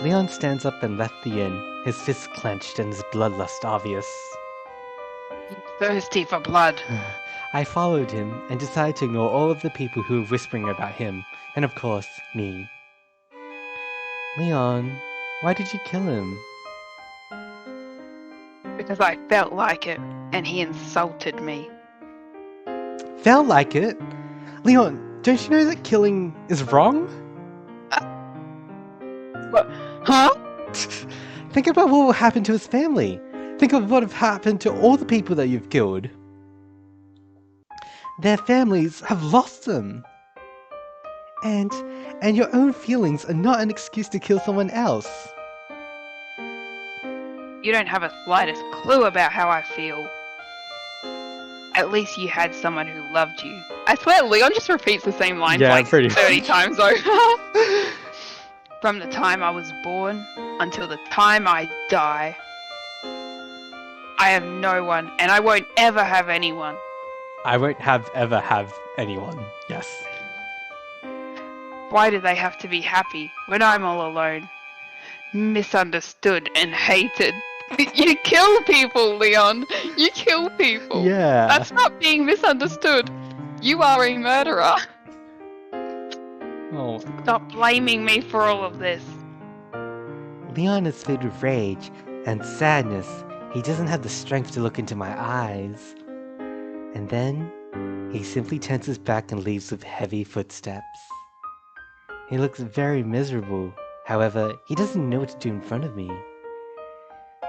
Leon stands up and left the inn, his fists clenched and his bloodlust obvious. Thirsty for blood. I followed him and decided to ignore all of the people who were whispering about him, and of course, me. Leon, why did you kill him? Because I felt like it, and he insulted me. Felt like it? Leon, don't you know that killing is wrong? What? Huh? Think about what will happen to his family. Think of what have happened to all the people that you've killed. Their families have lost them. And your own feelings are not an excuse to kill someone else. You don't have a slightest clue about how I feel. At least you had someone who loved you. I swear Leon just repeats the same lines like 30 times over. From the time I was born until the time I die. I have no one, and I won't ever have anyone. I won't ever have anyone, yes. Why do they have to be happy when I'm all alone? Misunderstood and hated. You kill people, Leon. You kill people. Yeah. That's not being misunderstood. You are a murderer. Oh. Stop blaming me for all of this. Leon is filled with rage and sadness. He doesn't have the strength to look into my eyes. And then, he simply turns his back and leaves with heavy footsteps. He looks very miserable. However, he doesn't know what to do in front of me.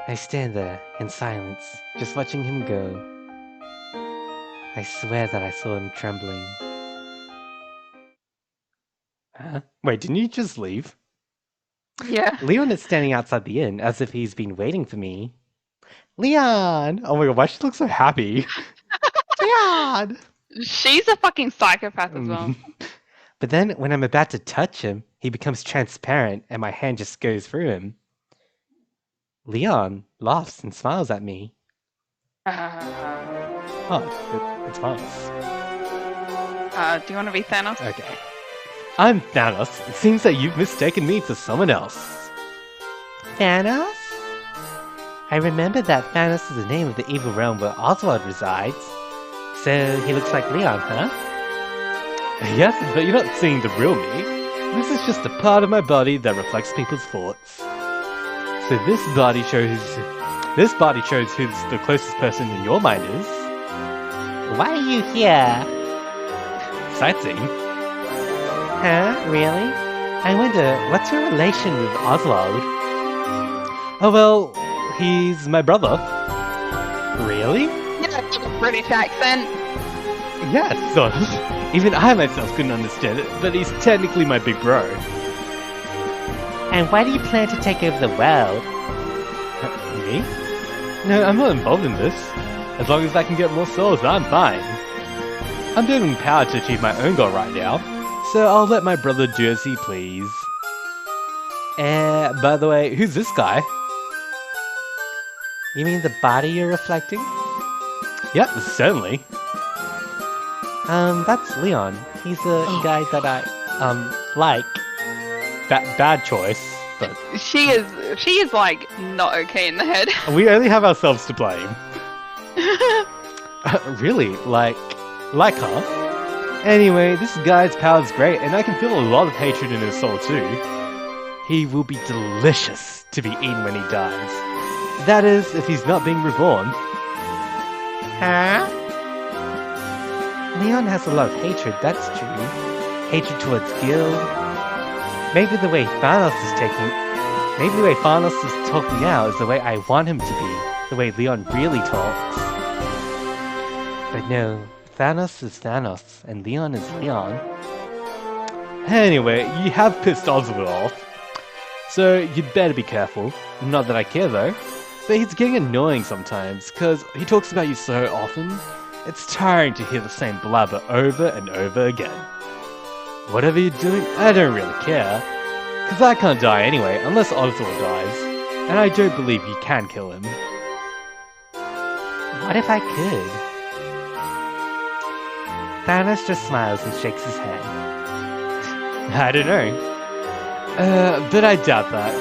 I stand there, in silence, just watching him go. I swear that I saw him trembling. Huh? Wait, didn't you just leave? Yeah. Leon is standing outside the inn, as if he's been waiting for me. Leon! Oh my god, why she look so happy? Leon! She's a fucking psychopath as well. But then, when I'm about to touch him, he becomes transparent and my hand just goes through him. Leon laughs and smiles at me. Oh, it's Thanos. Do you want to be Thanos? Okay. I'm Thanos. It seems that you've mistaken me for someone else. Thanos? I remember that Thanos is the name of the evil realm where Oswald resides. So he looks like Leon, huh? Yes, but you're not seeing the real me. This is just a part of my body that reflects people's thoughts. So this body shows who the closest person in your mind is. Why are you here? Sightseeing. Huh? Really? I wonder, what's your relation with Oswald? Oh well, he's my brother. Really? Yeah, British accent. Yes, sort of. Even I myself couldn't understand it, but he's technically my big bro. And why do you plan to take over the world? Me? No, I'm not involved in this. As long as I can get more souls, I'm fine. I'm feeling empowered to achieve my own goal right now, so I'll let my brother do as he please. By the way, who's this guy? You mean the body you're reflecting? Yep, certainly. That's Leon. He's the guy that I, like. Bad choice, but... She is like, not okay in the head. We only have ourselves to blame. Really? Like her? Anyway, this guy's power's great, and I can feel a lot of hatred in his soul too. He will be delicious to be eaten when he dies. That is, if he's not being reborn. Huh? Leon has a lot of hatred, that's true. Hatred towards Gil. Maybe the way Thanos is talking now is the way I want him to be. The way Leon really talks. But no, Thanos is Thanos, and Leon is Leon. Anyway, you have pissed Oswald off. So you'd better be careful. Not that I care though. But he's getting annoying sometimes, cause he talks about you so often. It's tiring to hear the same blabber over and over again. Whatever you're doing, I don't really care. Cause I can't die anyway, unless Oswald dies. And I don't believe you can kill him. What if I could? Thanos just smiles and shakes his head. I don't know. But I doubt that.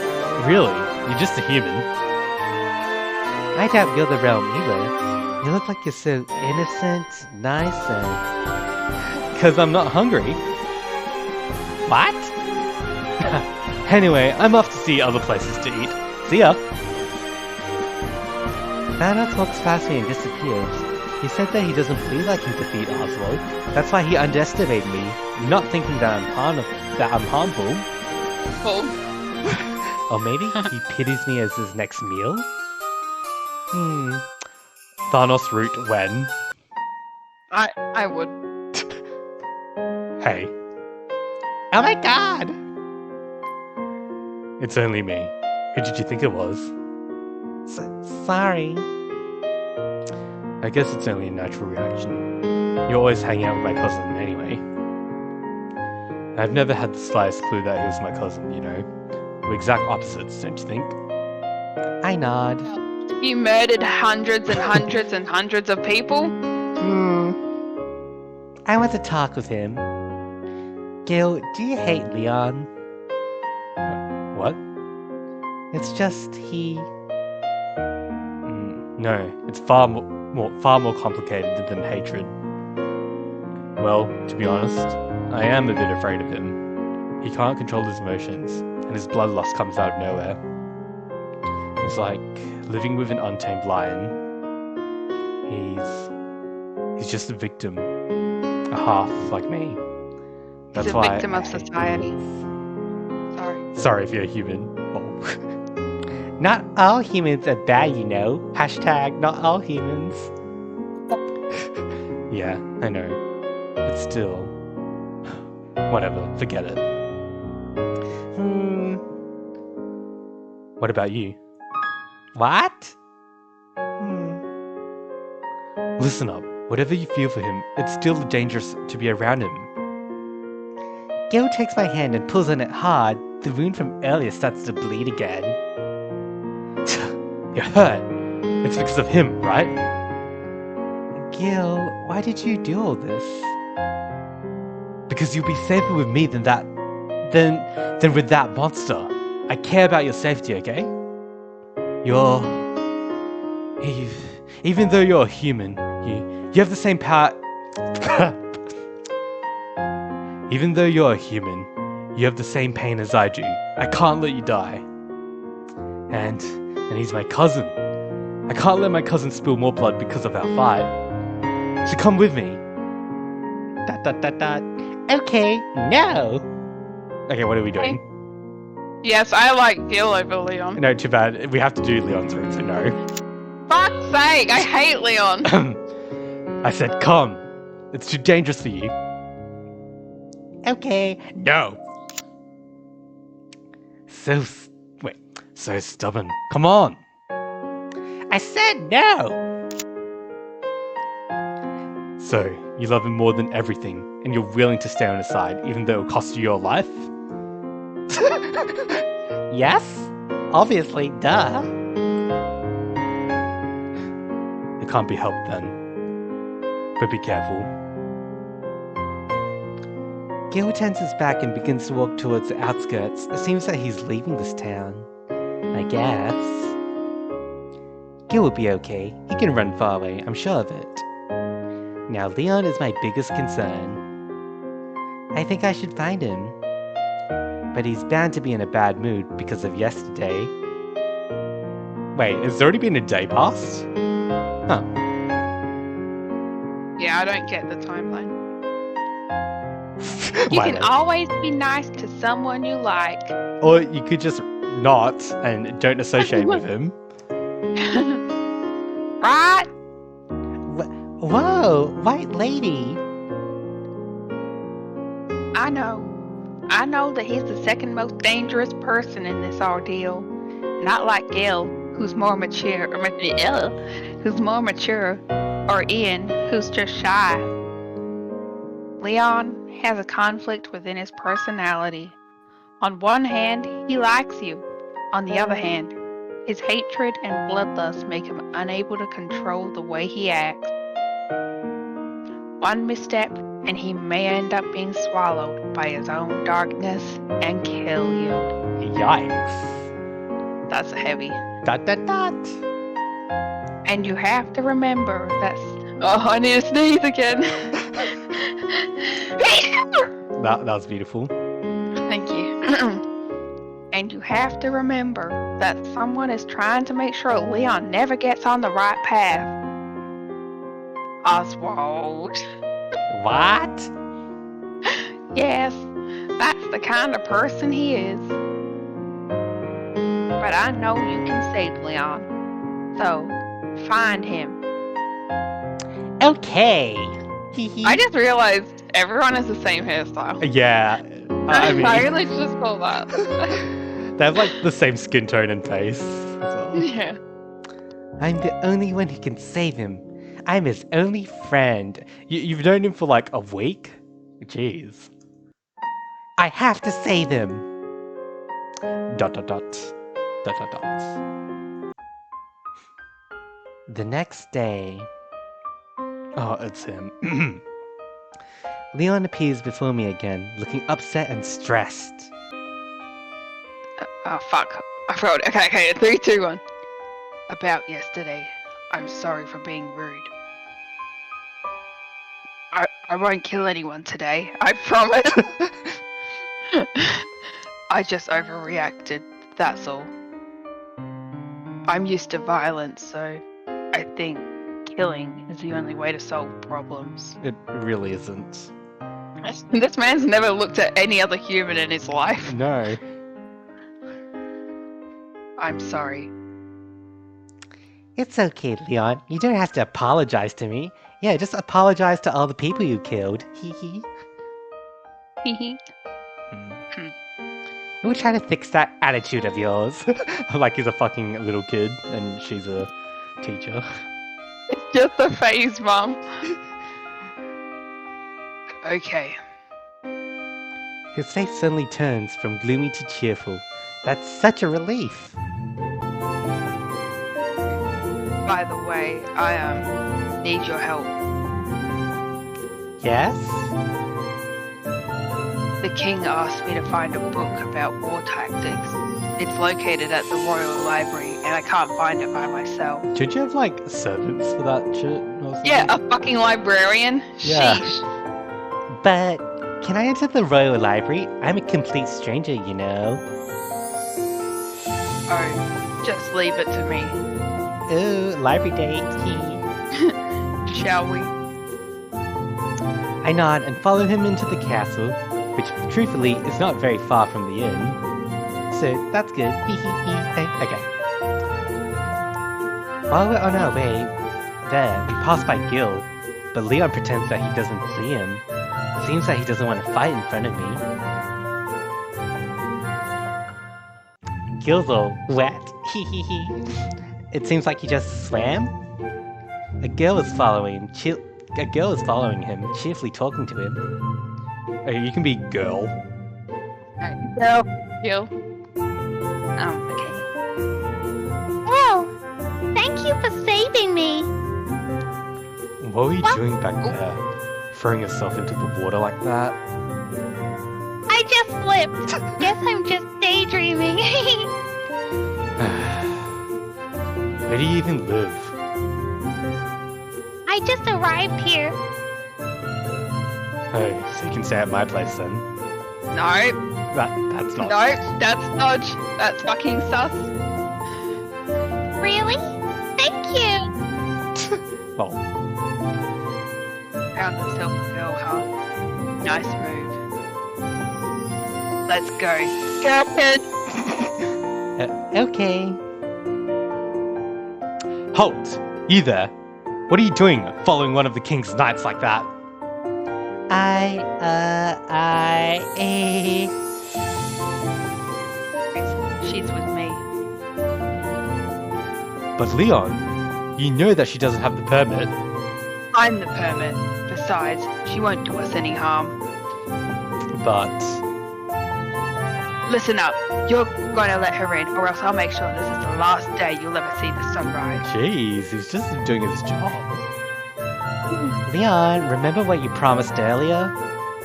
Really? You're just a human. I doubt you're the realm either. You look like you're so innocent, nice, and... Because I'm not hungry. What? Anyway, I'm off to see other places to eat. See ya! Thanos walks past me and disappears. He said that he doesn't feel like he can defeat Oswald. That's why he underestimated me, not thinking that I'm harmful. Oh. Or maybe he pities me as his next meal? Thanos root when? I would. Hey. Oh my god! It's only me. Who did you think it was? Sorry. I guess it's only a natural reaction. You're always hanging out with my cousin anyway. I've never had the slightest clue that he was my cousin, you know? We're exact opposites, don't you think? I nod. You murdered hundreds and hundreds and hundreds of people? I want to talk with him. Gil, do you hate Leon? What? It's just he... No, it's far more complicated than hatred. Well, to be honest, I am a bit afraid of him. He can't control his emotions, and his bloodlust comes out of nowhere. It's like living with an untamed lion. He's just a victim, a half like me. That's He's a victim of society. Sorry if you're human. Not all humans are bad, you know. Hashtag not all humans. Yeah, I know. But still. Whatever, forget it. What about you? What? Listen up. Whatever you feel for him, it's still dangerous to be around him. Gil takes my hand and pulls on it hard. The wound from earlier starts to bleed again. You're hurt. It's because of him, right? Gil, why did you do all this? Because you'll be safer with me than with that monster. I care about your safety, okay? Even though you're a human, you have the same power. Even though you're a human, you have the same pain as I do. I can't let you die. And he's my cousin. I can't let my cousin spill more blood because of our fight. So come with me. ... Okay, no. Okay, what are we doing? Yes, I like Gil over Leon. No, too bad. We have to do Leon's route, so no. Fuck's sake, I hate Leon. I said come. It's too dangerous for you. Okay. No. So stubborn. Come on. I said no. So, you love him more than everything, and you're willing to stay on his side, even though it'll cost you your life? Yes? Obviously, duh. It can't be helped then. But be careful. Gil turns his back and begins to walk towards the outskirts. It seems that he's leaving this town. I guess. Gil will be okay. He can run far away, I'm sure of it. Now Leon is my biggest concern. I think I should find him. But he's bound to be in a bad mood because of yesterday. Wait, has there already been a day passed? Huh. Yeah, I don't get the timeline. You can always be nice to someone you like. Or you could just not and don't associate with him. Right? Whoa, white lady. I know that he's the second most dangerous person in this ordeal. Not like Gil, who's more mature, or Ian, who's just shy. Leon has a conflict within his personality. On one hand, he likes you. On the other hand, his hatred and bloodlust make him unable to control the way he acts. One misstep, and he may end up being swallowed by his own darkness and kill you. Yikes. That's a heavy. Dot dot dot. And you have to remember that... Oh, I need to sneeze again. That was beautiful. Thank you. And you have to remember that someone is trying to make sure Leon never gets on the right path. Oswald. What? Yes, that's the kind of person he is. But I know you can save Leon. So, find him. Okay. I just realized everyone has the same hairstyle. Yeah. I mean, I really just call that. they have like the same skin tone and face. So. Yeah. I'm the only one who can save him. I'm his only friend. You've known him for like a week? Jeez. I have to save him. Dot dot dot. Dot dot dot. The next day, Oh, it's him. Leon appears before me again, looking upset and stressed. Oh, fuck. I forgot. Okay. 3, 2, 1. About yesterday. I'm sorry for being rude. I won't kill anyone today. I promise. I just overreacted. That's all. I'm used to violence, so I think killing is the only way to solve problems. It really isn't. This man's never looked at any other human in his life. No. I'm sorry. It's okay, Leon. You don't have to apologize to me. Yeah, just apologize to all the people you killed. Hee hee. Hee We'll try to fix that attitude of yours. Like he's a fucking little kid and she's a teacher. It's just a phase, Mum. Okay. His face suddenly turns from gloomy to cheerful. That's such a relief. By the way, I need your help. Yes? The king asked me to find a book about war tactics. It's located at the Royal Library, and I can't find it by myself. Don't you have like servants for that shit or something? Yeah, a fucking librarian? Yeah. Sheesh. But can I enter the Royal Library? I'm a complete stranger, you know. Oh, just leave it to me. Ooh, library date. Shall we? I nod and follow him into the castle, which truthfully is not very far from the inn. So that's good. Okay. While we're on our way there, we pass by Gil, but Leon pretends that he doesn't see him. Seems that he doesn't want to fight in front of me. Gil's all wet. It seems like he just swam. A girl is following him, cheerfully talking to him. Hey, you can be girl. No. Gil. Okay. Oh, thank you for saving me. What were you doing back there? Throwing yourself into the water like that? I just slipped. Guess I'm just daydreaming. Where do you even live? I just arrived here. Oh, so you can stay at my place then? No. That's not. No, that's dodge. That's fucking sus. Really? Thank you. Oh. Found himself a girl, huh? Nice move. Let's go. Gherkin! Okay. Halt! You there? What are you doing following one of the king's knights like that? She's with me. But Leon, you know that she doesn't have the permit. I'm the permit. Besides, she won't do us any harm. But... Listen up. You're gonna let her in, or else I'll make sure this is the last day you'll ever see the sunrise. Jeez, he's just doing his job. Leon, remember what you promised earlier?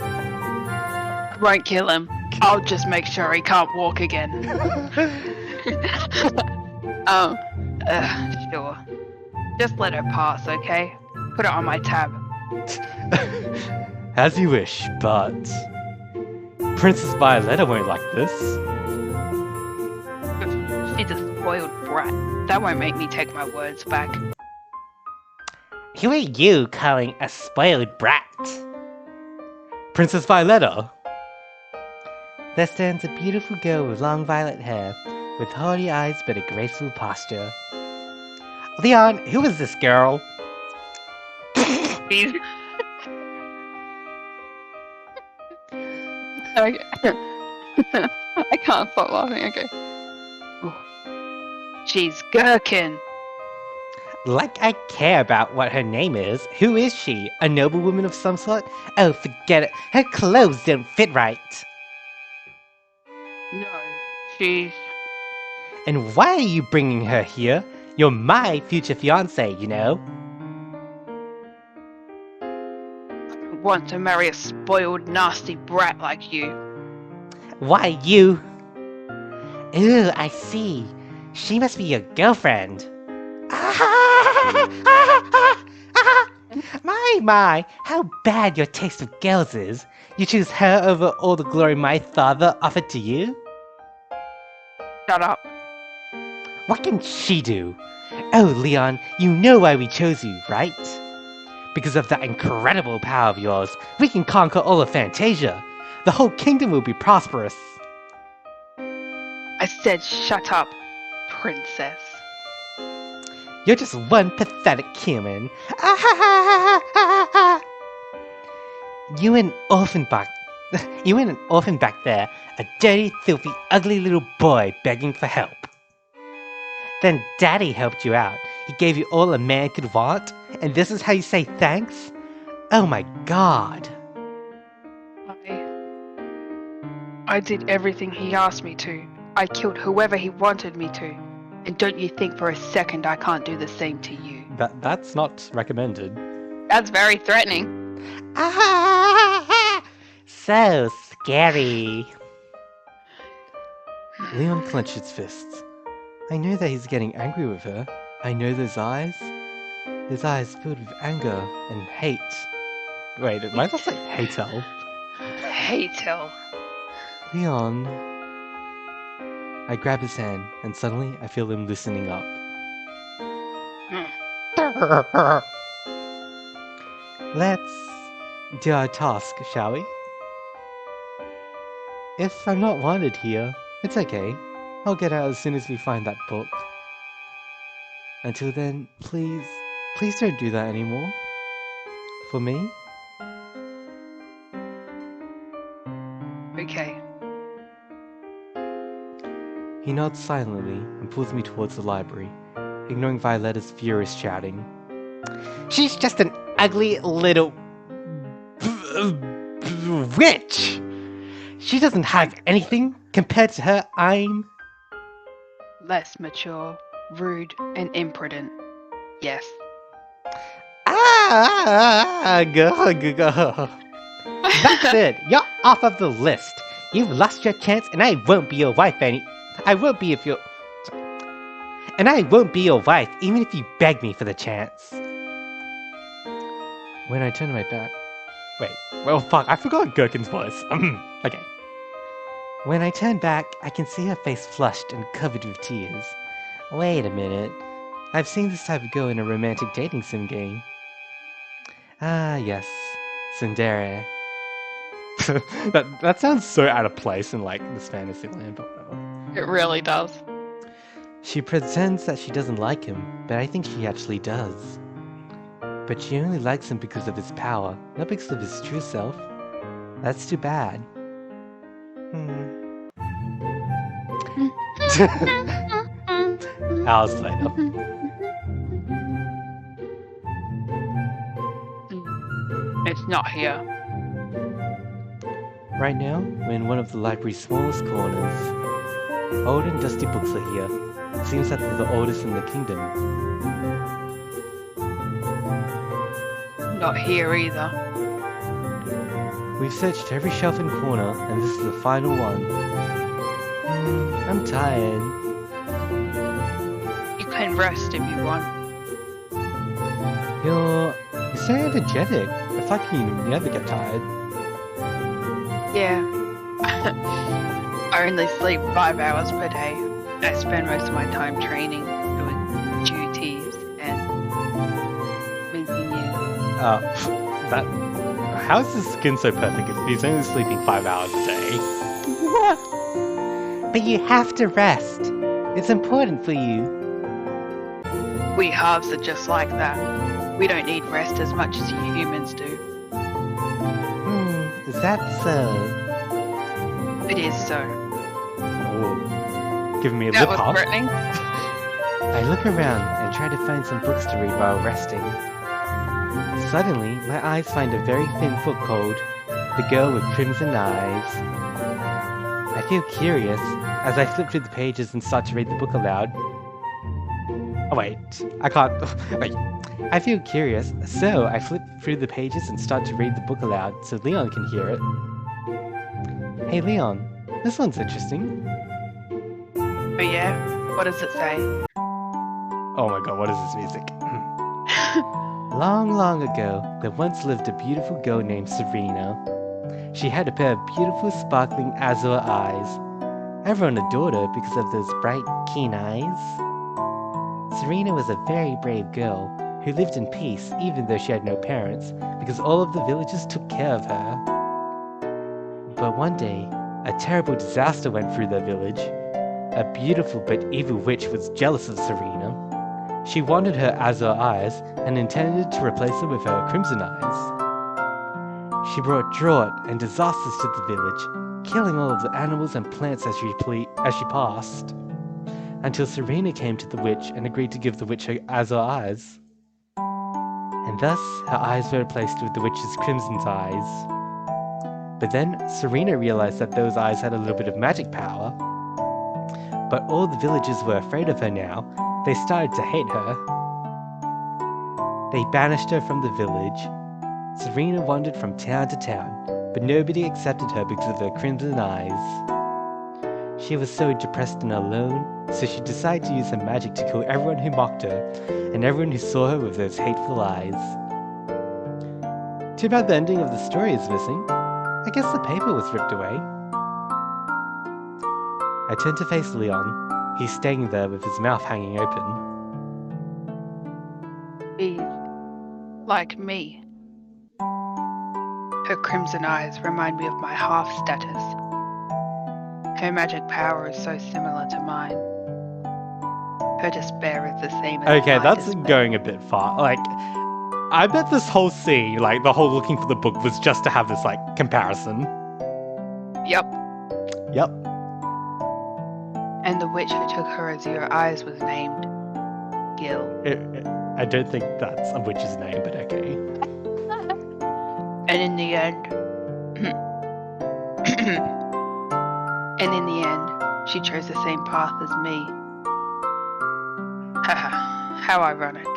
I won't kill him. I'll just make sure he can't walk again. Sure. Just let her pass, okay? Put it on my tab. As you wish, but Princess Violetta won't like this. She's a spoiled brat. That won't make me take my words back. Who are you calling a spoiled brat? Princess Violetta. There stands a beautiful girl with long violet hair, with haughty eyes but a graceful posture. Leon, who is this girl? She's... I can't stop laughing, okay. Ooh. She's Gherkin. Like I care about what her name is. Who is she? A noblewoman of some sort? Oh, forget it. Her clothes don't fit right. No, she's... And why are you bringing her here? You're my future fiance, you know. I don't want to marry a spoiled, nasty brat like you. Why, you? Ooh, I see. She must be your girlfriend. My, how bad your taste of girls is. You choose her over all the glory my father offered to you? Shut up. What can she do? Oh, Leon, you know why we chose you, right? Because of that incredible power of yours, we can conquer all of Fantasia. The whole kingdom will be prosperous. I said shut up, princess. You're just one pathetic human. You an orphan back there, a dirty, filthy, ugly little boy begging for help. Then Daddy helped you out. He gave you all a man could want, and this is how you say thanks? Oh my god. I did everything he asked me to. I killed whoever he wanted me to. And don't you think for a second I can't do the same to you? That's not recommended. That's very threatening. So scary. Leon clenched his fists. I know that he's getting angry with her. I know those eyes. Those eyes filled with anger and hate. Wait, it might not say hate-el. Hate-el. Leon. I grab his hand, and suddenly I feel him loosening up. Let's do our task, shall we? If I'm not wanted here, it's okay. I'll get out as soon as we find that book. Until then, please don't do that anymore. For me? Okay. He nods silently and pulls me towards the library, ignoring Violetta's furious shouting. She's just an ugly little witch! She doesn't have anything compared to her. I'm less mature, rude, and imprudent. Yes. Go. That's it. You're off of the list. You've lost your chance, and I won't be your wife I won't be your wife, even if you beg me for the chance. When I turn my back... Wait, well fuck, I forgot Gherkin's voice. Okay. When I turn back, I can see her face flushed and covered with tears. Wait a minute. I've seen this type of girl in a romantic dating sim game. Ah, yes. Tsundere. that sounds so out of place in like this fantasy land, but whatever. It really does. She pretends that she doesn't like him, but I think she actually does. But she only likes him because of his power, not because of his true self. That's too bad. Hours later. It's not here. Right now, we're in one of the library's smallest corners. Old and dusty books are here. It seems that they're the oldest in the kingdom. Not here either. We've searched every shelf and corner, and this is the final one. I'm tired. can rest if you want. You're so energetic. It's like you never get tired. Yeah. I only sleep 5 hours per day. I spend most of my time training, doing duties, and making you. How is his skin so perfect if he's only sleeping 5 hours a day? But you have to rest. It's important for you. We halves are just like that. We don't need rest as much as you humans do. Is that so? It is so. Oh, giving me a That lip was hop. threatening. I look around and try to find some books to read while resting. Suddenly, my eyes find a very thin book called The Girl with Crimson Eyes. I feel curious as I flip through the pages and start to read the book aloud. Oh wait, I can't. Wait. I feel curious, so I flip through the pages and start to read the book aloud so Leon can hear it. Hey Leon, this one's interesting. Oh yeah? What does it say? Oh my god, what is this music? Long, long ago, there once lived a beautiful girl named Serena. She had a pair of beautiful, sparkling azure eyes. Everyone adored her because of those bright, keen eyes. Serena was a very brave girl who lived in peace even though she had no parents because all of the villagers took care of her. But one day, a terrible disaster went through their village. A beautiful but evil witch was jealous of Serena. She wanted her azure eyes and intended to replace them with her crimson eyes. She brought drought and disasters to the village, killing all of the animals and plants as she passed, until Serena came to the witch and agreed to give the witch her azure eyes. And thus, her eyes were replaced with the witch's crimson eyes. But then, Serena realized that those eyes had a little bit of magic power. But all the villagers were afraid of her now. They started to hate her. They banished her from the village. Serena wandered from town to town, but nobody accepted her because of her crimson eyes. She was so depressed and alone, so she decided to use her magic to kill everyone who mocked her, and everyone who saw her with those hateful eyes. Too bad the ending of the story is missing. I guess the paper was ripped away. I turn to face Leon. He's staying there with his mouth hanging open. She's like me. Her crimson eyes remind me of my half status. Her magic power is so similar to mine. Her despair is the same as Okay, my that's despair. going a bit far. Like, I bet this whole scene, like the whole looking for the book, was just to have this like comparison. Yep. Yep. And the witch who took her azure eyes was named Gil. I don't think that's a witch's name, but okay. And in the end, she chose the same path as me. Haha, how ironic.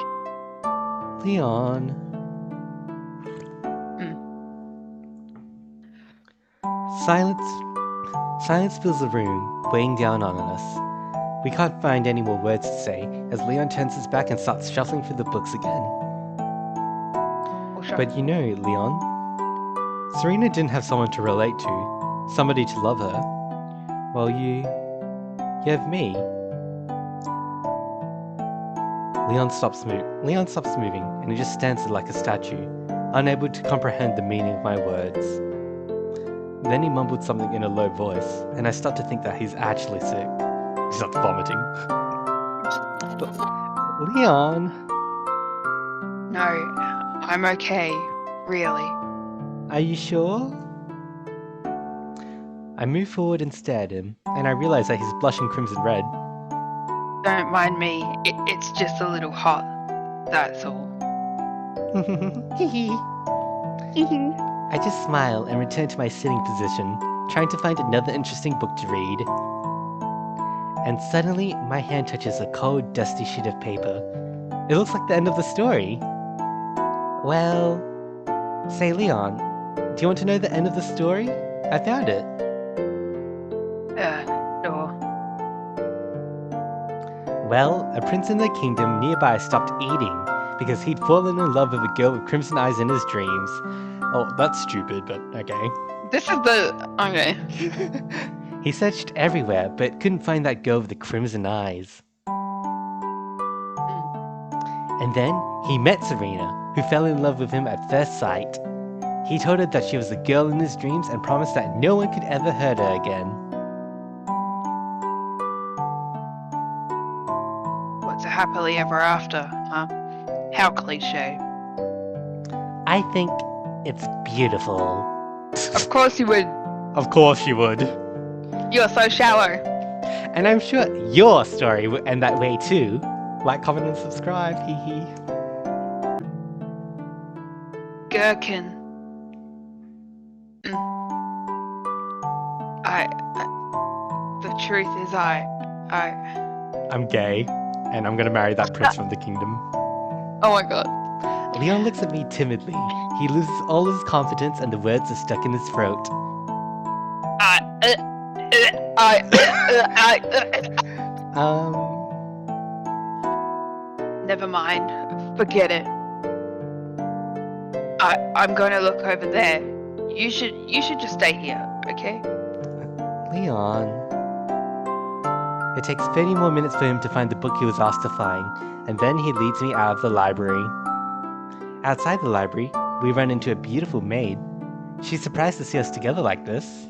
Leon. Silence fills the room, weighing down on us. We can't find any more words to say as Leon turns his back and starts shuffling through the books again. Oh, sure. But you know, Leon, Serena didn't have someone to relate to, somebody to love her. Well, you have me. Leon stops moving, and he just stands there like a statue, unable to comprehend the meaning of my words. Then he mumbled something in a low voice, and I start to think that he's actually sick. He starts vomiting. Leon! No, I'm okay, really. Are you sure? I move forward and stare at him, and I realize that he's blushing crimson red. Don't mind me, it's just a little hot, that's all. I just smile and return to my sitting position, trying to find another interesting book to read. And suddenly, my hand touches a cold, dusty sheet of paper. It looks like the end of the story. Well, say Leon, do you want to know the end of the story? I found it. Sure. Well, a prince in the kingdom nearby stopped eating because he'd fallen in love with a girl with crimson eyes in his dreams. Oh, that's stupid, but okay. This is the... Okay. He searched everywhere, but couldn't find that girl with the crimson eyes. And then he met Serena, who fell in love with him at first sight. He told her that she was the girl in his dreams and promised that no one could ever hurt her again. What's a happily ever after, huh? How cliche. I think it's beautiful. Of course you would. Of course you would. You're so shallow. And I'm sure your story would end that way too. Like, comment, and subscribe. Hee hee. Gherkin. The truth is I'm gay, and I'm gonna marry that prince from the kingdom. Oh my god. Leon looks at me timidly. He loses all his confidence and the words are stuck in his throat. Never mind. Forget it. I'm gonna look over there. You should just stay here, okay? Leon. It takes 30 more minutes for him to find the book he was asked to find, and then he leads me out of the library. Outside the library, we run into a beautiful maid. She's surprised to see us together like this.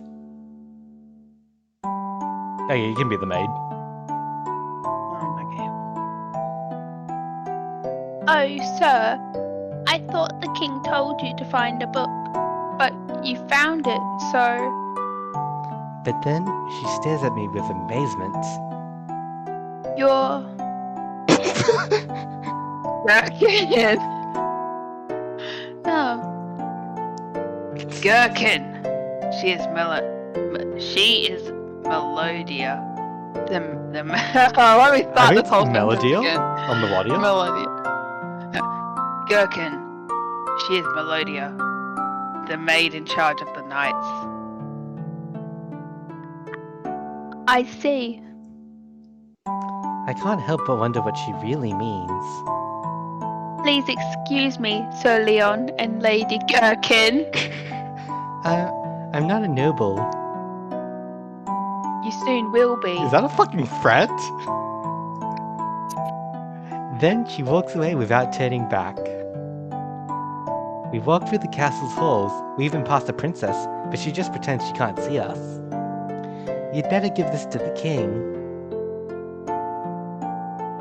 Oh yeah, you can be the maid. Okay. Oh, sir, I thought the king told you to find a book, but you found it, so... But then she stares at me with amazement. You're... Gherkin! No. Gherkin! She is Melodia. Let me start this whole Melodia? again. On Melodia? Melodia. Gherkin. She is Melodia, the maid in charge of the knights. I see. I can't help but wonder what she really means. Please excuse me, Sir Leon and Lady Gherkin. I'm not a noble. You soon will be. Is that a fucking threat? Then she walks away without turning back. We walk through the castle's halls, we even pass the princess, but she just pretends she can't see us. You'd better give this to the king.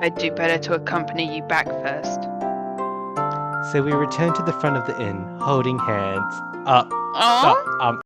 I'd do better to accompany you back first. So we return to the front of the inn, holding hands. Aww.